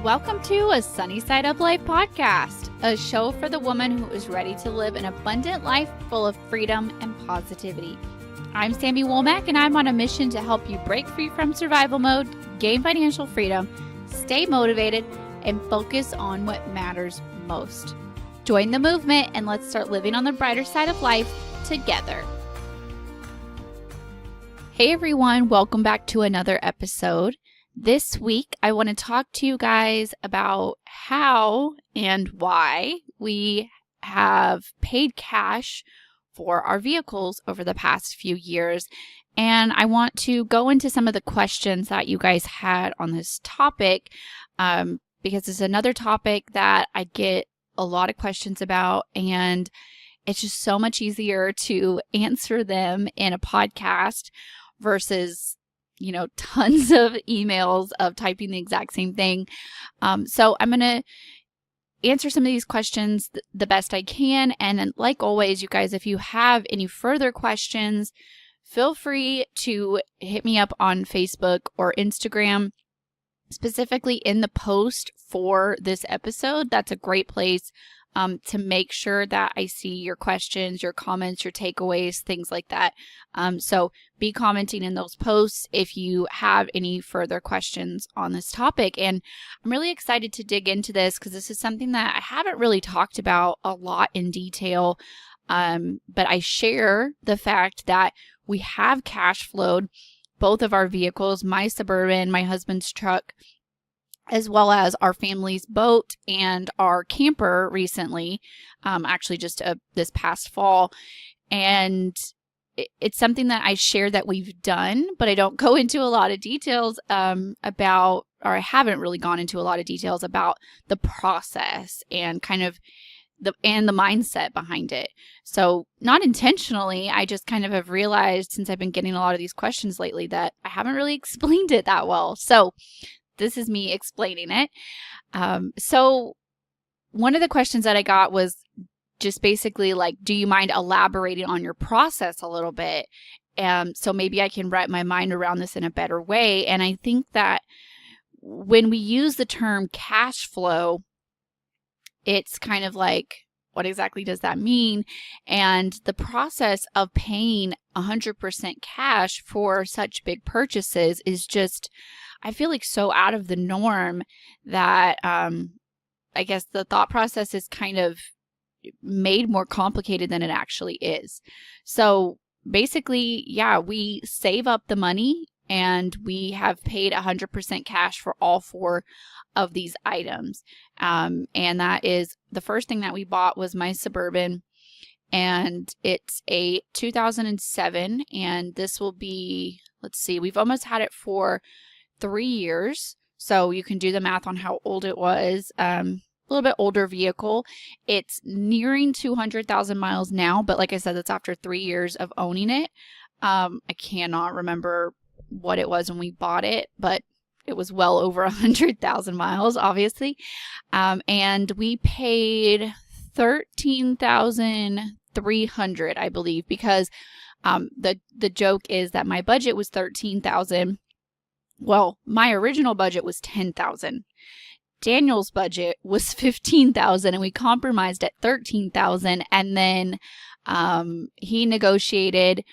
Welcome to a Sunny Side Up Life podcast, a show for the woman who is ready to live an abundant life full of freedom and positivity. I'm Sammy Womack, and I'm on a mission to help you break free from survival mode, gain financial freedom, stay motivated, and focus on what matters most. Join the movement and let's start living on the brighter side of life together. Hey everyone, welcome back to another episode. This week, I want to talk to you guys about how and why we have paid cash for our vehicles over the past few years. And I want to go into some of the questions that you guys had on this topic because it's another topic that I get a lot of questions about, and it's just so much easier to answer them in a podcast versus tons of emails of typing the exact same thing. So I'm going to answer some of these questions the best I can. And like always, you guys, if you have any further questions, feel free to hit me up on Facebook or Instagram, specifically in the post for this episode. That's a great place to make sure that I see your questions, your comments, your takeaways, things like that. So be commenting in those posts if you have any further questions on this topic. And I'm really excited to dig into this because this is something that I haven't really talked about a lot in detail. But I share the fact that we have cash flowed both of our vehicles, my Suburban, my husband's truck, as well as our family's boat and our camper recently, actually just this past fall. And it's something that I share that we've done, but I don't go into a lot of details about, or I haven't really gone into a lot of details about the process and kind of the mindset behind it. So not intentionally, I just kind of have realized since I've been getting a lot of these questions lately that I haven't really explained it that well. So this is me explaining it. So one of the questions that I got was just basically like, do you mind elaborating on your process a little bit? So maybe I can wrap my mind around this in a better way. And I think that when we use the term cash flow, it's kind of like, what exactly does that mean? And the process of paying 100% cash for such big purchases is just, I feel like so out of the norm that I guess the thought process is kind of made more complicated than it actually is. So basically, yeah, we save up the money and we have paid 100% cash for all four of these items. And that is the first thing that we bought was my Suburban, and it's a 2007, and this will be, let's see, we've almost had it for 3 years. So you can do the math on how old it was. A little bit older vehicle. It's nearing 200,000 miles now, but like I said, that's after 3 years of owning it. I cannot remember what it was when we bought it, but it was well over 100,000 miles, obviously. And we paid $13,300, I believe, because the joke is that my budget was $13,000. Well, my original budget was $10,000. Daniel's budget was $15,000, and we compromised at $13,000. And then he negotiated,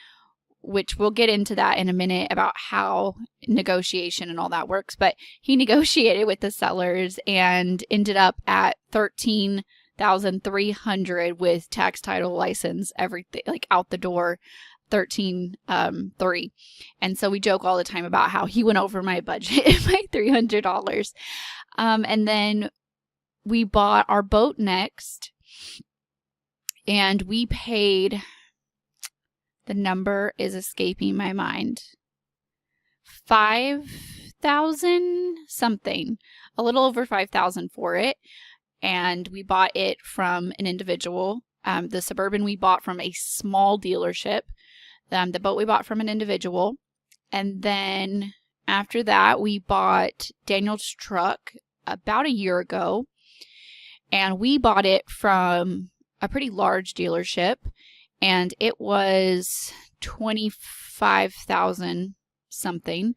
which we'll get into that in a minute about how negotiation and all that works. But he negotiated with the sellers and ended up at $13,300 with tax, title, license, everything, like out the door. 13,300. And so we joke all the time about how he went over my budget by $300. And then we bought our boat next, and we paid, the number is escaping my mind, 5,000 something, a little over 5,000 for it. And we bought it from an individual. The Suburban we bought from a small dealership. The boat we bought from an individual. And then after that, we bought Daniel's truck about a year ago. And we bought it from a pretty large dealership. And it was 25,000 something.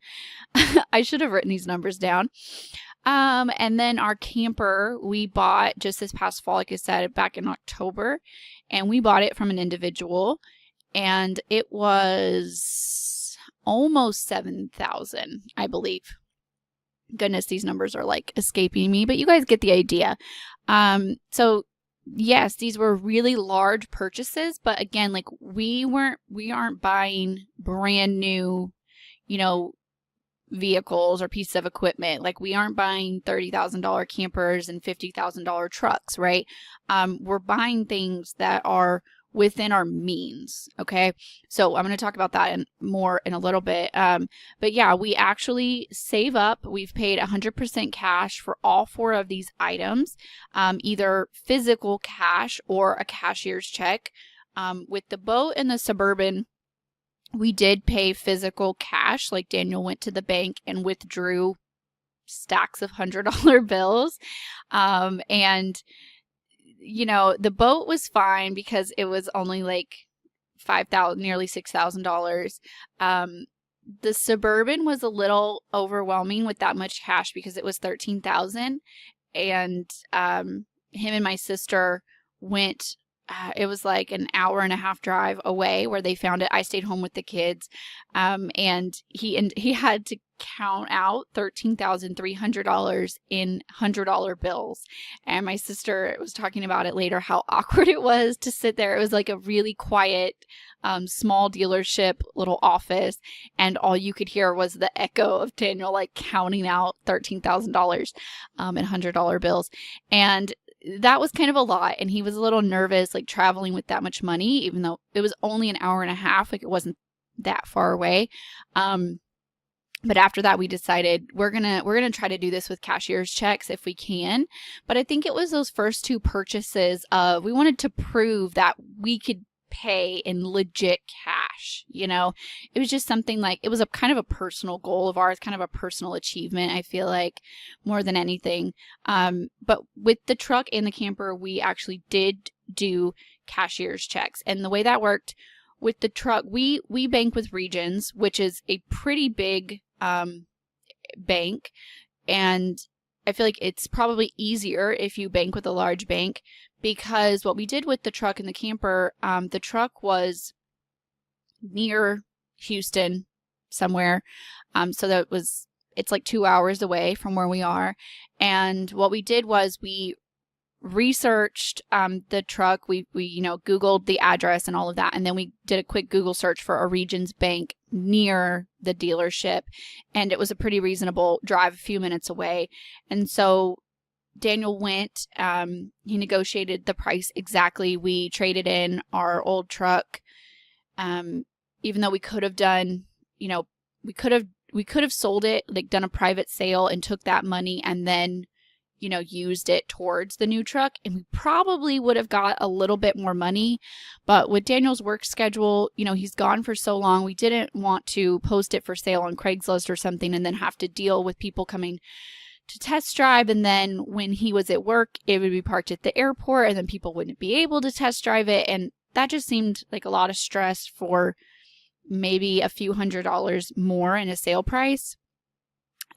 I should have written these numbers down. And then our camper we bought just this past fall, like I said, back in October, and we bought it from an individual, and it was almost 7,000, I believe. Goodness, these numbers are like escaping me, but you guys get the idea. So yes, these were really large purchases, but again, like we aren't buying brand new, you know, vehicles or pieces of equipment. Like we aren't buying $30,000 campers and $50,000 trucks, right? We're buying things that are within our means. Okay. So I'm going to talk about that more in a little bit. But yeah, we actually save up. We've paid 100% cash for all 4 of these items, either physical cash or a cashier's check. With the boat and the Suburban, we did pay physical cash. Like Daniel went to the bank and withdrew stacks of $100 bills. And you know, the boat was fine because it was only like $5,000, nearly $6,000. The Suburban was a little overwhelming with that much cash because it was $13,000, and him and my sister went. It was like an hour and a half drive away where they found it. I stayed home with the kids, and he had to count out $13,300 in $100 bills. And my sister was talking about it later, how awkward it was to sit there. It was like a really quiet, small dealership, little office, and all you could hear was the echo of Daniel like counting out $13,000 in $100 bills. And that was kind of a lot, and he was a little nervous, like traveling with that much money, even though it was only an hour and a half, like it wasn't that far away. But after that, we decided we're gonna try to do this with cashier's checks if we can. But I think it was those first 2 purchases of we wanted to prove that we could pay in legit cash. You know, it was just something like it was a kind of a personal goal of ours, kind of a personal achievement, I feel like, more than anything. But with the truck and the camper, we actually did do cashier's checks. And the way that worked with the truck, we bank with Regions, which is a pretty big bank, and I feel like it's probably easier if you bank with a large bank, because what we did with the truck and the camper, the truck was near Houston somewhere, so it's like 2 hours away from where we are. And what we did was we researched the truck. We Googled the address and all of that, and then we did a quick Google search for a Regions bank near the dealership, and it was a pretty reasonable drive, a few minutes away. And so Daniel went, he negotiated the price exactly. We traded in our old truck, even though we could have done, we could have sold it, like done a private sale and took that money and then used it towards the new truck, and we probably would have got a little bit more money. But with Daniel's work schedule, he's gone for so long, we didn't want to post it for sale on Craigslist or something and then have to deal with people coming to test drive. And then when he was at work, it would be parked at the airport and then people wouldn't be able to test drive it. And that just seemed like a lot of stress for maybe a few $100s more in a sale price.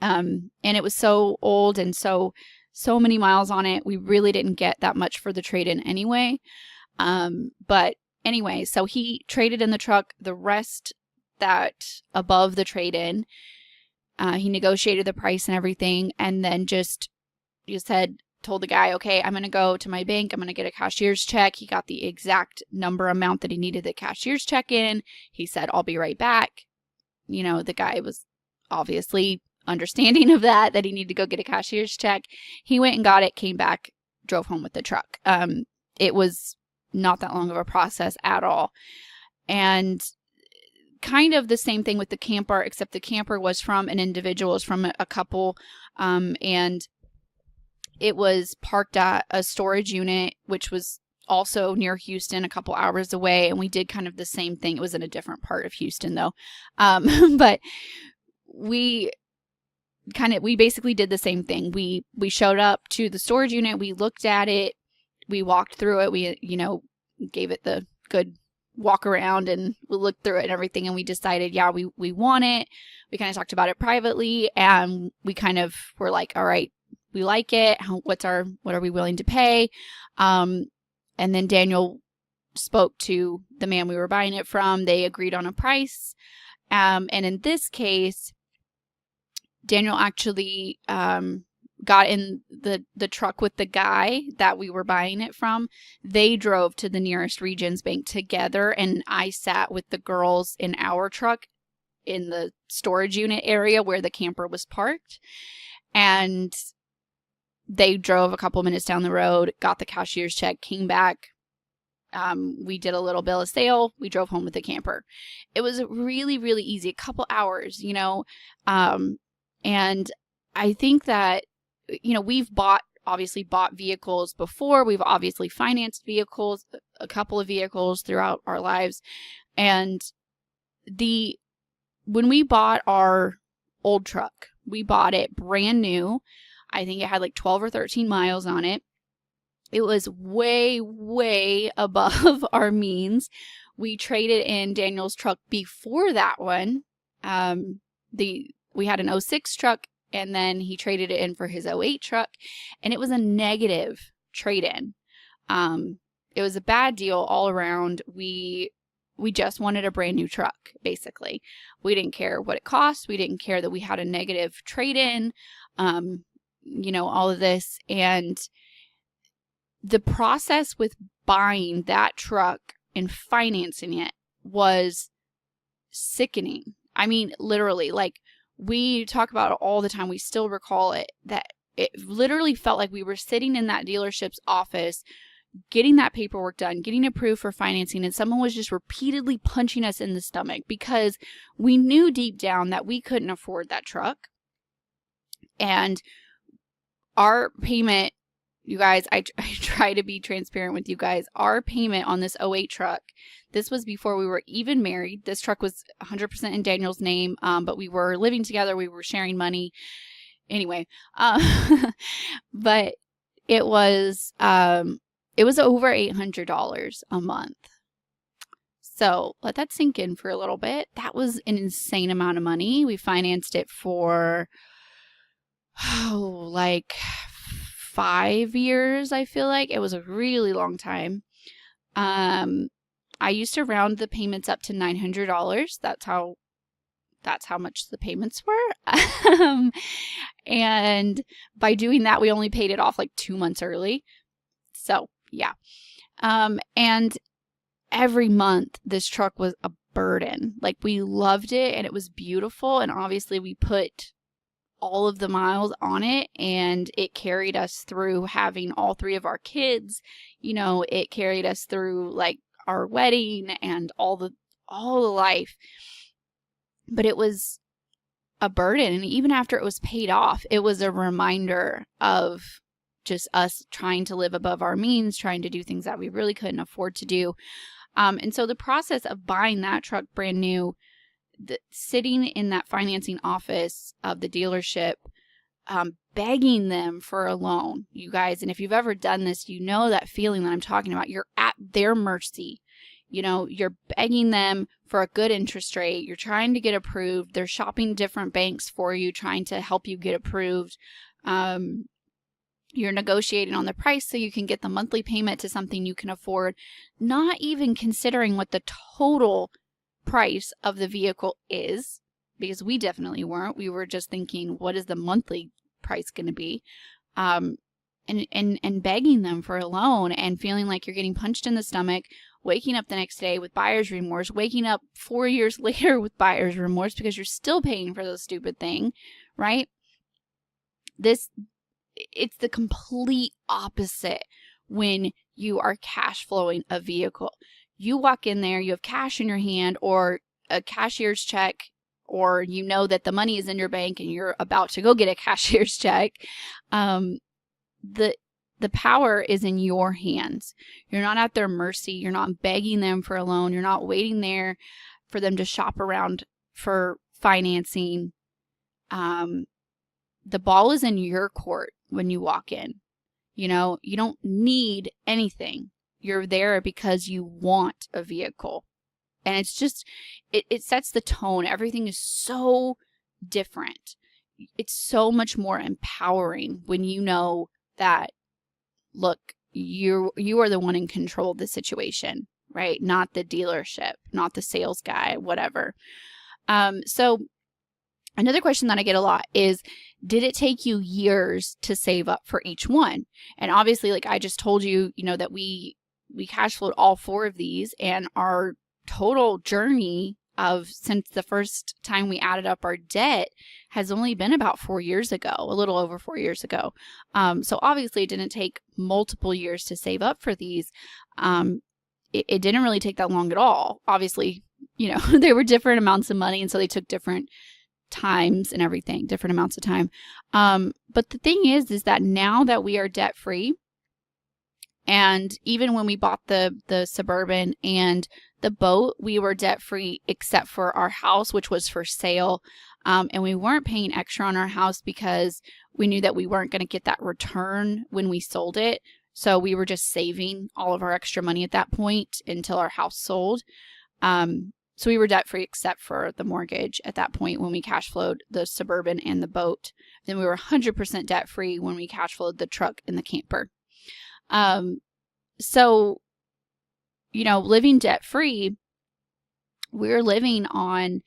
And it was so old and so many miles on it. We really didn't get that much for the trade-in anyway. But anyway, so he traded in the truck. The rest that above the trade-in, he negotiated the price and everything, and then told the guy, okay, I'm going to go to my bank. I'm going to get a cashier's check. He got the exact number amount that he needed the cashier's check in. He said, I'll be right back. The guy was obviously understanding of that he needed to go get a cashier's check. He went and got it, came back, drove home with the truck. It was not that long of a process at all. And kind of the same thing with the camper, except the camper was from an individual, it was from a couple, and it was parked at a storage unit, which was also near Houston, a couple hours away. And we did kind of the same thing. It was in a different part of Houston though. But we basically did the same thing. We showed up to the storage unit. We looked at it. We walked through it. We, gave it the good walk around and we looked through it and everything, and we decided, yeah, we want it. We kind of talked about it privately, and we kind of were like, all right, we like it. What are we willing to pay? And then Daniel spoke to the man we were buying it from. They agreed on a price. And in this case, Daniel actually got in the truck with the guy that we were buying it from. They drove to the nearest Regions Bank together, and I sat with the girls in our truck in the storage unit area where the camper was parked. And they drove a couple minutes down the road, got the cashier's check, came back. We did a little bill of sale. We drove home with the camper. It was really, really easy. A couple hours, you know. And I think that, you know, we've obviously bought vehicles before. We've obviously financed vehicles, a couple of vehicles throughout our lives. And when we bought our old truck, we bought it brand new. I think it had like 12 or 13 miles on it. It was way, way above our means. We traded in Daniel's truck before that one. We had an 06 truck, and then he traded it in for his 08 truck, and it was a negative trade-in. It was a bad deal all around. We just wanted a brand new truck, basically. We didn't care what it cost. We didn't care that we had a negative trade-in, you know, all of this. And the process with buying that truck and financing it was sickening. I mean, literally, like, we talk about it all the time. We still recall it, that it literally felt like we were sitting in that dealership's office, getting that paperwork done, getting approved for financing, and someone was just repeatedly punching us in the stomach because we knew deep down that we couldn't afford that truck. And our payment, you guys, I try to be transparent with you guys. Our payment on this 08 truck, this was before we were even married. This truck was 100% in Daniel's name, but we were living together. We were sharing money. Anyway, but it was over $800 a month. So let that sink in for a little bit. That was an insane amount of money. We financed it for, like 5 years, I feel like. It was a really long time. I used to round the payments up to $900. That's how much the payments were. And by doing that, we only paid it off like 2 months early. So, yeah. And every month, this truck was a burden. Like, we loved it, and it was beautiful. And obviously, we put all of the miles on it, and it carried us through having all 3 of our kids. You know, it carried us through like our wedding and all the life. But it was a burden. And even after it was paid off, it was a reminder of just us trying to live above our means, trying to do things that we really couldn't afford to do. And so the process of buying that truck brand new, sitting in that financing office of the dealership, begging them for a loan, you guys. And if you've ever done this, you know that feeling that I'm talking about. You're at their mercy. You know, you're begging them for a good interest rate. You're trying to get approved. They're shopping different banks for you, trying to help you get approved. You're negotiating on the price so you can get the monthly payment to something you can afford, not even considering what the total price of the vehicle is, because we definitely weren't. We were just thinking, what is the monthly price going to be? And begging them for a loan and feeling like you're getting punched in the stomach, waking up the next day with buyer's remorse, waking up 4 years later with buyer's remorse because you're still paying for the stupid thing, right? It's the complete opposite when you are cash flowing a vehicle. You walk in there, you have cash in your hand or a cashier's check, or you know that the money is in your bank and you're about to go get a cashier's check. The power is in your hands. You're not at their mercy. You're not begging them for a loan. You're not waiting there for them to shop around for financing. The ball is in your court when you walk in. You know, you don't need anything. You're there because you want a vehicle. And it's just, it sets the tone. Everything is so different. It's so much more empowering when you know that, look, you are the one in control of the situation, right? Not the dealership, not the sales guy, whatever. So another question that I get a lot is, did it take you years to save up for each one? And obviously, like I just told you, that we cash flowed all 4 of these, and our total journey of since the first time we added up our debt has only been about 4 years ago, a little over 4 years ago. So obviously it didn't take multiple years to save up for these. It didn't really take that long at all. Obviously, they were different amounts of money, and so they took different times and everything, different amounts of time. But the thing is that now that we are debt free, and even when we bought the Suburban and the boat, we were debt free except for our house, which was for sale. And we weren't paying extra on our house because we knew that we weren't going to get that return when we sold it. So we were just saving all of our extra money at that point until our house sold. So we were debt free except for the mortgage at that point when we cash flowed the Suburban and the boat. Then we were 100% debt free when we cash flowed the truck and the camper. So, living debt free, we're living on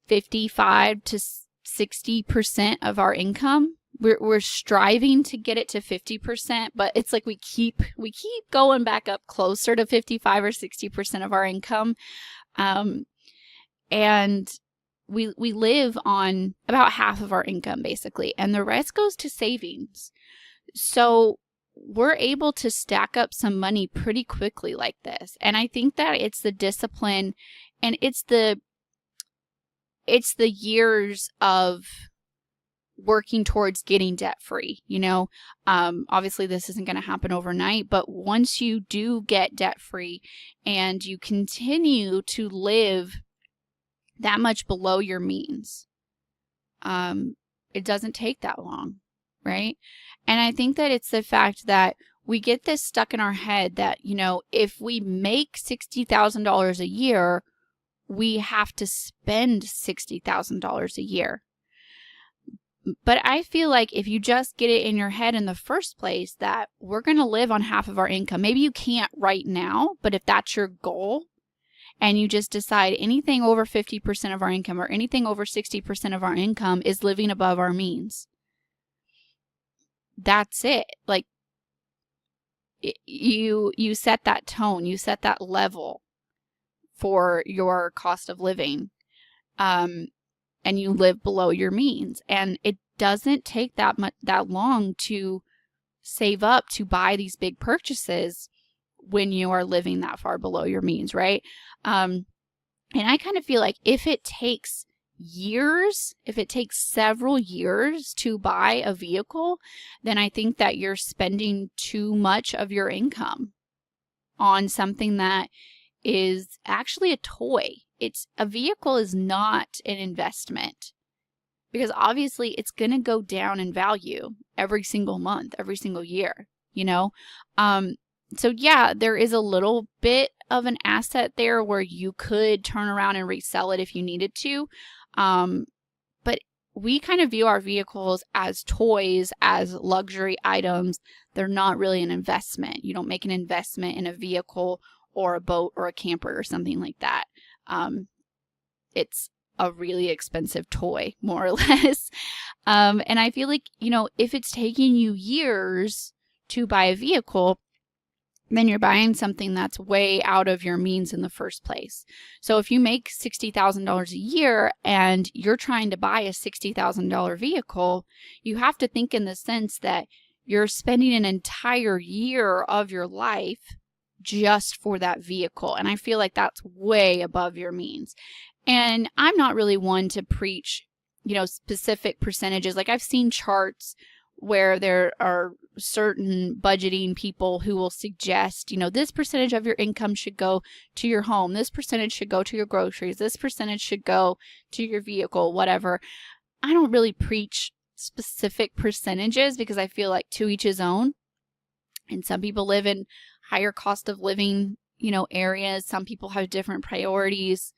55 to 60% of our income. We're striving to get it to 50%, but it's like we keep going back up closer to 55 or 60% of our income. And we live on about half of our income basically, and the rest goes to savings. So we're able to stack up some money pretty quickly like this. And I think that it's the discipline and it's the years of working towards getting debt free. Obviously this isn't going to happen overnight, but once you do get debt free and you continue to live that much below your means, it doesn't take that long, right? And I think that it's the fact that we get this stuck in our head that, if we make $60,000 a year, we have to spend $60,000 a year. But I feel like if you just get it in your head in the first place that we're going to live on half of our income, maybe you can't right now, but if that's your goal and you just decide anything over 50% of our income or anything over 60% of our income is living above our means, that's it. Like you set that tone, you set that level for your cost of living. And you live below your means. And it doesn't take that long to save up to buy these big purchases when you are living that far below your means, right? And I kind of feel like if it takes several years to buy a vehicle, then I think that you're spending too much of your income on something that is actually a toy. A vehicle is not an investment because obviously it's going to go down in value every single month, every single year, So yeah, there is a little bit of an asset there where you could turn around and resell it if you needed to. But we kind of view our vehicles as toys, as luxury items. They're not really an investment. You don't make an investment in a vehicle or a boat or a camper or something like that. It's a really expensive toy, more or less. And I feel like, if it's taking you years to buy a vehicle, then you're buying something that's way out of your means in the first place. So if you make $60,000 a year and you're trying to buy a $60,000 vehicle, you have to think in the sense that you're spending an entire year of your life just for that vehicle. And I feel like that's way above your means. And I'm not really one to preach, specific percentages. Like I've seen charts where there are certain budgeting people who will suggest, this percentage of your income should go to your home. This percentage should go to your groceries. This percentage should go to your vehicle, whatever. I don't really preach specific percentages because I feel like to each his own. And some people live in higher cost of living, areas. Some people have different priorities,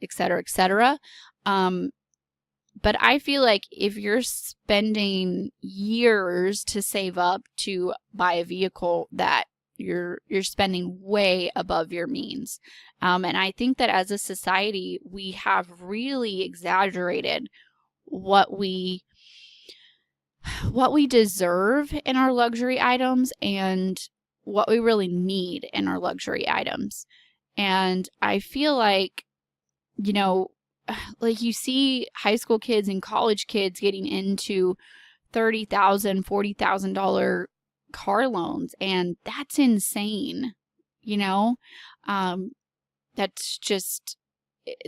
et cetera, et cetera. But I feel like if you're spending years to save up to buy a vehicle, that you're spending way above your means. And I think that as a society, we have really exaggerated what we deserve in our luxury items and what we really need in our luxury items. And I feel like, like you see high school kids and college kids getting into $30,000, $40,000 car loans, and that's insane. That's just,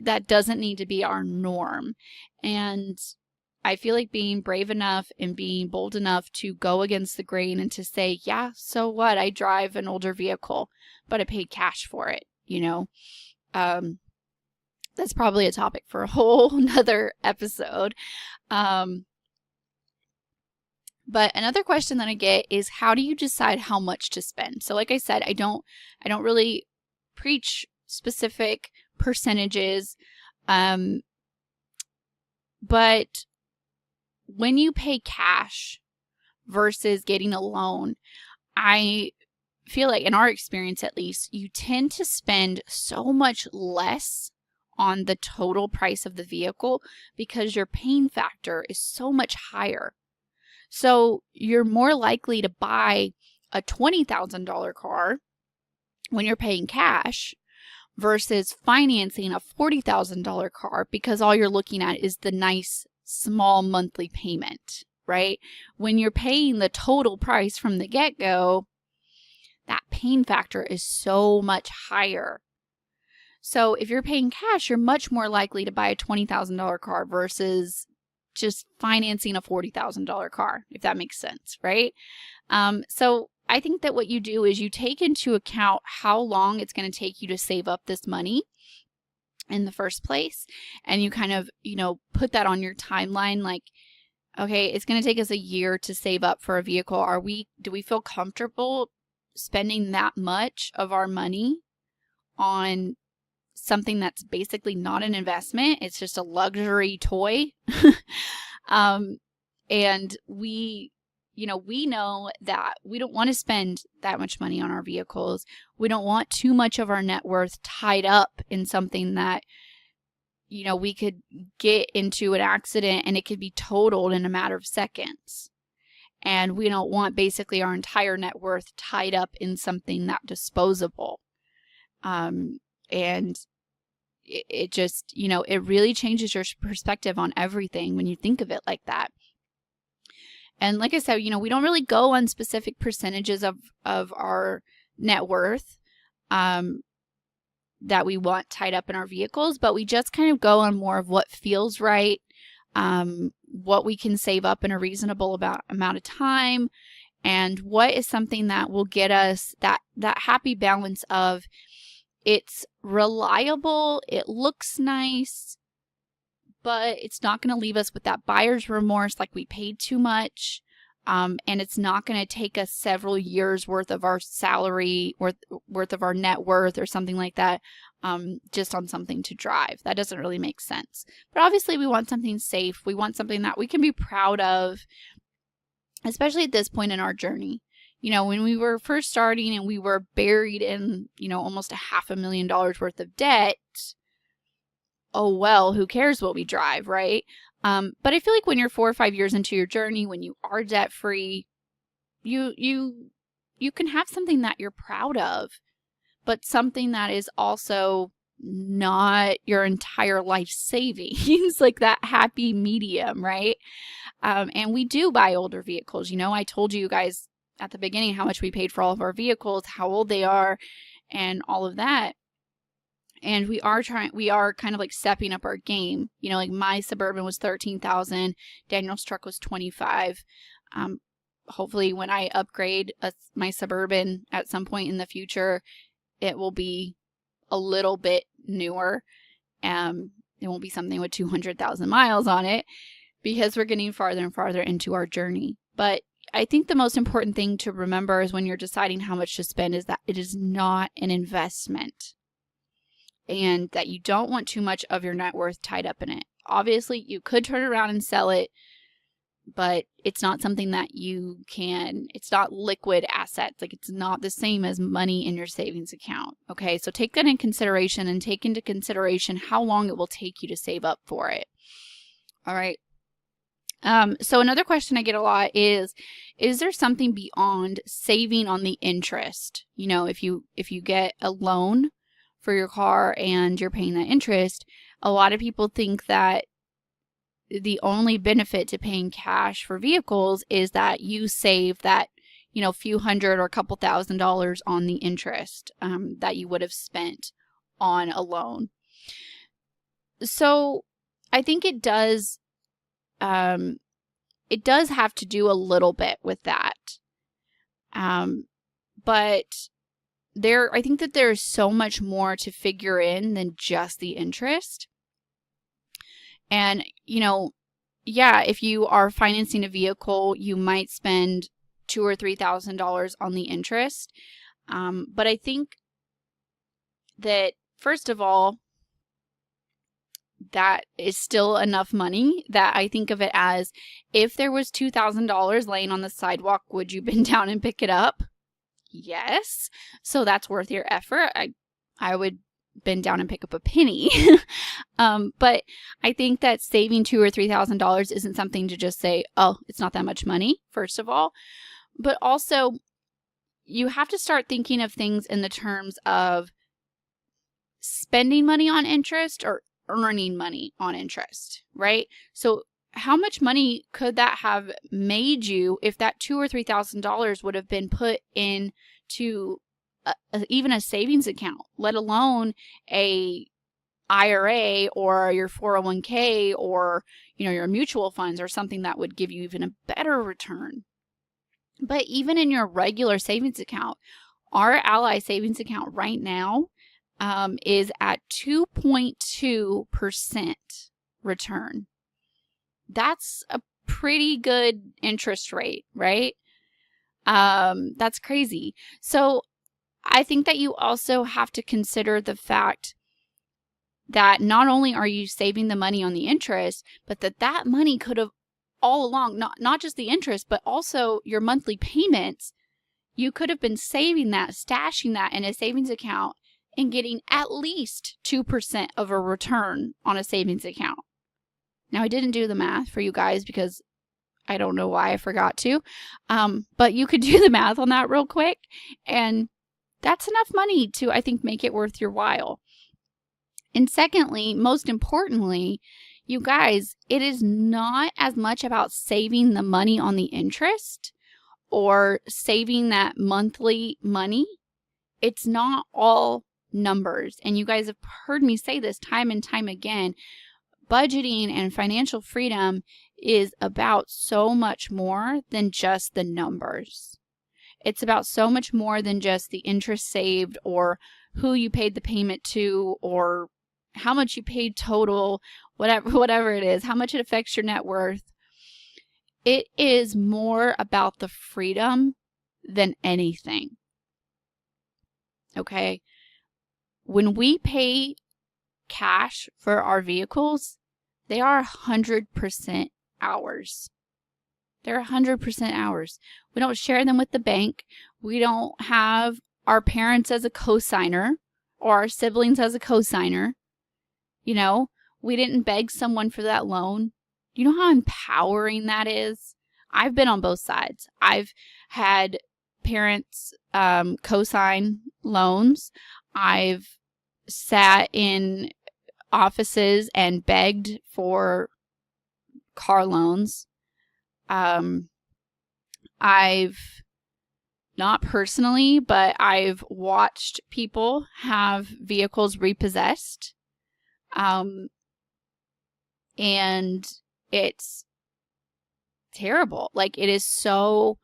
that doesn't need to be our norm. And I feel like being brave enough and being bold enough to go against the grain and to say, yeah, so what? I drive an older vehicle, but I paid cash for it, That's probably a topic for a whole nother episode. But another question that I get is, how do you decide how much to spend? So like I said, I don't really preach specific percentages. But when you pay cash versus getting a loan, I feel like, in our experience at least, you tend to spend so much less on the total price of the vehicle because your pain factor is so much higher. So you're more likely to buy a $20,000 car when you're paying cash versus financing a $40,000 car because all you're looking at is the nice small monthly payment, right? When you're paying the total price from the get-go, that pain factor is so much higher. So if you're paying cash, you're much more likely to buy a $20,000 car versus just financing a $40,000 car, if that makes sense, right? So I think that what you do is you take into account how long it's going to take you to save up this money in the first place. And you kind of, put that on your timeline. Like, okay, it's going to take us a year to save up for a vehicle. Do we feel comfortable spending that much of our money on something that's basically not an investment? It's just a luxury toy. And we know that we don't want to spend that much money on our vehicles. We don't want too much of our net worth tied up in something that, we could get into an accident and it could be totaled in a matter of seconds. And we don't want basically our entire net worth tied up in something that disposable. And it just, it really changes your perspective on everything when you think of it like that. And like I said, we don't really go on specific percentages of our net worth that we want tied up in our vehicles, but we just kind of go on more of what feels right, what we can save up in a reasonable amount of time, and what is something that will get us that happy balance of it's reliable, it looks nice, but it's not going to leave us with that buyer's remorse like we paid too much. And it's not going to take us several years worth of our salary, worth of our net worth or something like that, just on something to drive. That doesn't really make sense. But obviously we want something safe. We want something that we can be proud of, especially at this point in our journey. When we were first starting and we were buried in, almost $500,000 worth of debt, oh, well, who cares what we drive, right? But I feel like when you're 4 or 5 years into your journey, when you are debt free, you can have something that you're proud of, but something that is also not your entire life savings, like that happy medium, right? And we do buy older vehicles. I told you guys at the beginning how much we paid for all of our vehicles, how old they are, and all of that. And we are kind of like stepping up our game. Like my Suburban was $13,000. Daniel's truck was $25,000. Hopefully when I upgrade my Suburban at some point in the future, it will be a little bit newer. It won't be something with 200,000 miles on it because we're getting farther and farther into our journey. But I think the most important thing to remember is when you're deciding how much to spend is that it is not an investment, and that you don't want too much of your net worth tied up in it. Obviously, you could turn around and sell it, but it's not something that you can, it's not liquid assets. Like, it's not the same as money in your savings account. Okay, so take that in consideration, and take into consideration how long it will take you to save up for it. All right. So another question I get a lot is there something beyond saving on the interest? You know, if you get a loan for your car and you're paying that interest, a lot of people think that the only benefit to paying cash for vehicles is that you save that, you know, few hundred or a couple $1,000s on the interest that you would have spent on a loan. So I think it does have to do a little bit with that. But I think that there's so much more to figure in than just the interest. And, you know, yeah, if you are financing a vehicle, you might spend $2,000 or $3,000 on the interest. But I think that, first of all, that is still enough money that I think of it as, if there was $2,000 laying on the sidewalk, would you bend down and pick it up? Yes. So that's worth your effort. I would bend down and pick up a penny. But I think that saving $2,000 or $3,000 isn't something to just say, oh, it's not that much money, first of all. But also, you have to start thinking of things in the terms of spending money on interest or earning money on interest, right? So how much money could that have made you if that $2,000 or $3,000 would have been put into even a savings account, let alone a IRA or your 401k or, you know, your mutual funds or something that would give you even a better return. But even in your regular savings account, our Ally savings account right now is at 2.2% return. That's a pretty good interest rate, right? That's crazy. So I think that you also have to consider the fact that not only are you saving the money on the interest, but that money could have all along, not just the interest, but also your monthly payments, you could have been saving that, stashing that in a savings account and getting at least 2% of a return on a savings account. Now, I didn't do the math for you guys because I don't know why I forgot to, but you could do the math on that real quick, and that's enough money to, I think, make it worth your while. And secondly, most importantly, you guys, it is not as much about saving the money on the interest or saving that monthly money. It's not all numbers. And you guys have heard me say this time and time again. Budgeting and financial freedom is about so much more than just the numbers. It's about so much more than just the interest saved or who you paid the payment to or how much you paid total, whatever it is, how much it affects your net worth. It is more about the freedom than anything. Okay? When we pay cash for our vehicles, they are 100% ours. They're 100% ours. We don't share them with the bank. We don't have our parents as a cosigner or our siblings as a cosigner. You know, we didn't beg someone for that loan. You know how empowering that is? I've been on both sides. I've had parents cosign loans. I've sat in offices and begged for car loans. I've not personally, but I've watched people have vehicles repossessed. And it's terrible. Like, it is so,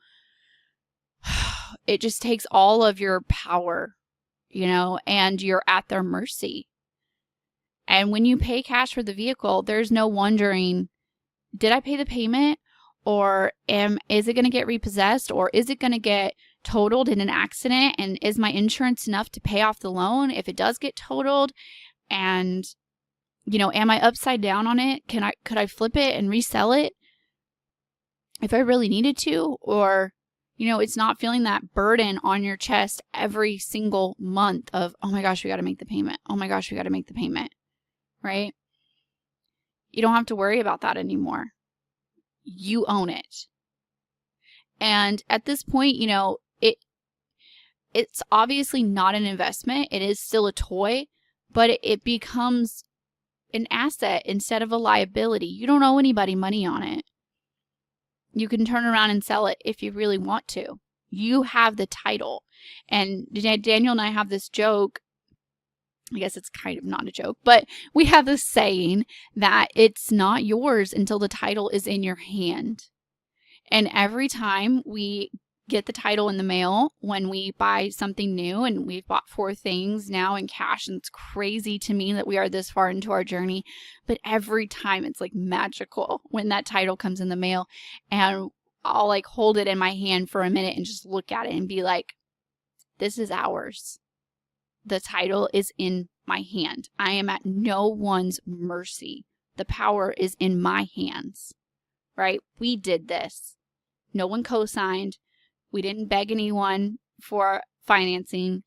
it just takes all of your power, you know, and you're at their mercy. And when you pay cash for the vehicle, there's no wondering, did I pay the payment? Or is it going to get repossessed? Or is it going to get totaled in an accident? And is my insurance enough to pay off the loan if it does get totaled? And, am I upside down on it? Could I flip it and resell it if I really needed to? Or, it's not feeling that burden on your chest every single month of, oh my gosh, we got to make the payment. Oh my gosh, we got to make the payment, right? You don't have to worry about that anymore. You own it. And at this point, it's obviously not an investment. It is still a toy, but it becomes an asset instead of a liability. You don't owe anybody money on it. You can turn around and sell it if you really want to. You have the title. And Daniel and I have this joke. I guess it's kind of not a joke, but we have this saying that it's not yours until the title is in your hand. And every time we get the title in the mail when we buy something new, and we've bought 4 things now in cash, and it's crazy to me that we are this far into our journey, but every time it's like magical when that title comes in the mail, and I'll like hold it in my hand for a minute and just look at it and be like, this is ours. The title is in my hand. I am at no one's mercy. The power is in my hands, right? We did this. No one co-signed. We didn't beg anyone for financing.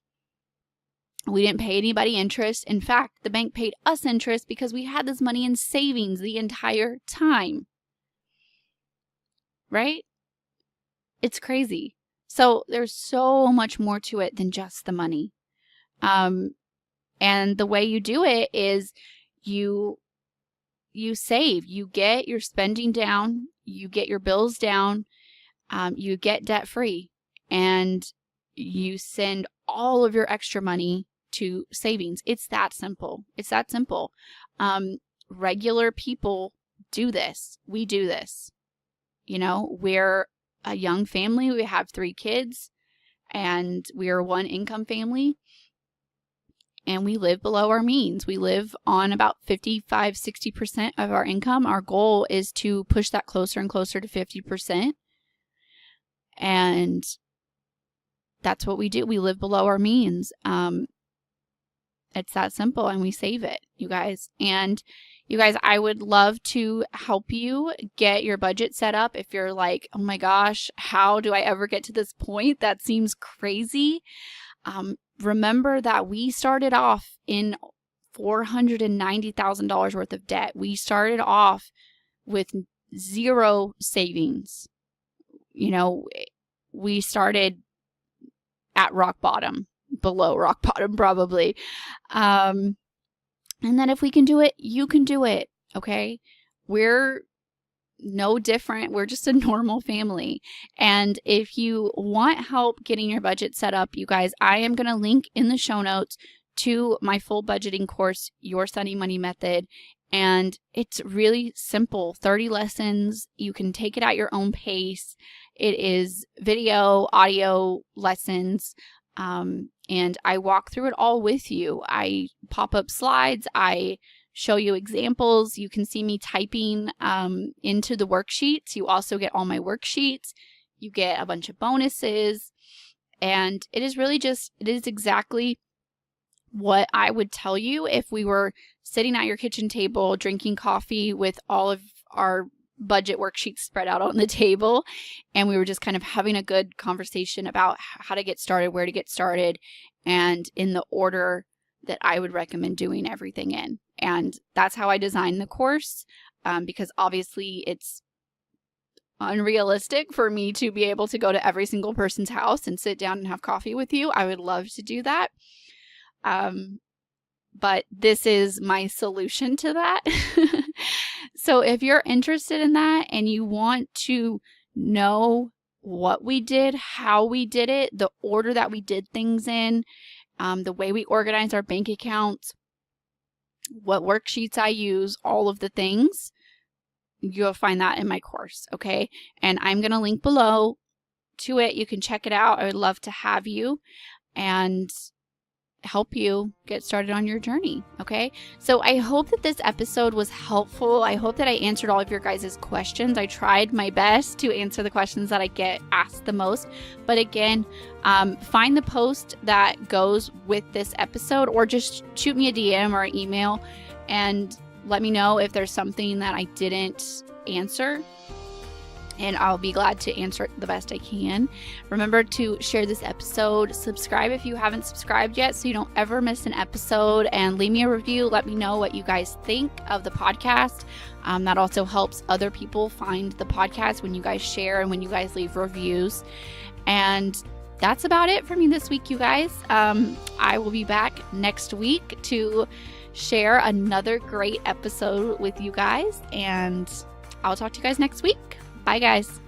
We didn't pay anybody interest. In fact, the bank paid us interest because we had this money in savings the entire time. Right? It's crazy. So there's so much more to it than just the money. And the way you do it is you save. You get your spending down. You get your bills down. You get debt free, and you send all of your extra money to savings. It's that simple. It's that simple. Regular people do this. We do this. We're a young family. We have 3 kids, and we are one income family, and we live below our means. We live on about 55-60% of our income. Our goal is to push that closer and closer to 50%. And that's what we do. We live below our means. It's that simple, and we save it, you guys. And you guys, I would love to help you get your budget set up. If you're like, oh my gosh, how do I ever get to this point? That seems crazy. Remember that we started off in $490,000 worth of debt. We started off with 0 savings. We started at rock bottom, below rock bottom probably. And then if we can do it, you can do it. Okay. We're no different. We're just a normal family. And if you want help getting your budget set up, you guys, I am going to link in the show notes to my full budgeting course, Your Sunny Money Method. And it's really simple, 30 lessons. You can take it at your own pace. It is video, audio lessons. And I walk through it all with you. I pop up slides. I show you examples. You can see me typing into the worksheets. You also get all my worksheets. You get a bunch of bonuses. And it is really it is exactly what I would tell you if we were sitting at your kitchen table drinking coffee with all of our budget worksheets spread out on the table, and we were just kind of having a good conversation about how to get started, where to get started, and in the order that I would recommend doing everything in. And that's how I designed the course, because obviously it's unrealistic for me to be able to go to every single person's house and sit down and have coffee with you. I would love to do that. But this is my solution to that. So if you're interested in that and you want to know what we did, how we did it, the order that we did things in, the way we organize our bank accounts, what worksheets I use, all of the things, you'll find that in my course, okay? And I'm going to link below to it. You can check it out. I would love to have you. And help you get started on your journey. Okay. So I hope that this episode was helpful. I hope that I answered all of your guys' questions. I tried my best to answer the questions that I get asked the most. But again, find the post that goes with this episode, or just shoot me a DM or an email and let me know if there's something that I didn't answer, and I'll be glad to answer it the best I can. Remember to share this episode, subscribe if you haven't subscribed yet so you don't ever miss an episode, and leave me a review. Let me know what you guys think of the podcast. That also helps other people find the podcast when you guys share and when you guys leave reviews. And that's about it for me this week, you guys. I will be back next week to share another great episode with you guys, and I'll talk to you guys next week. Bye, guys.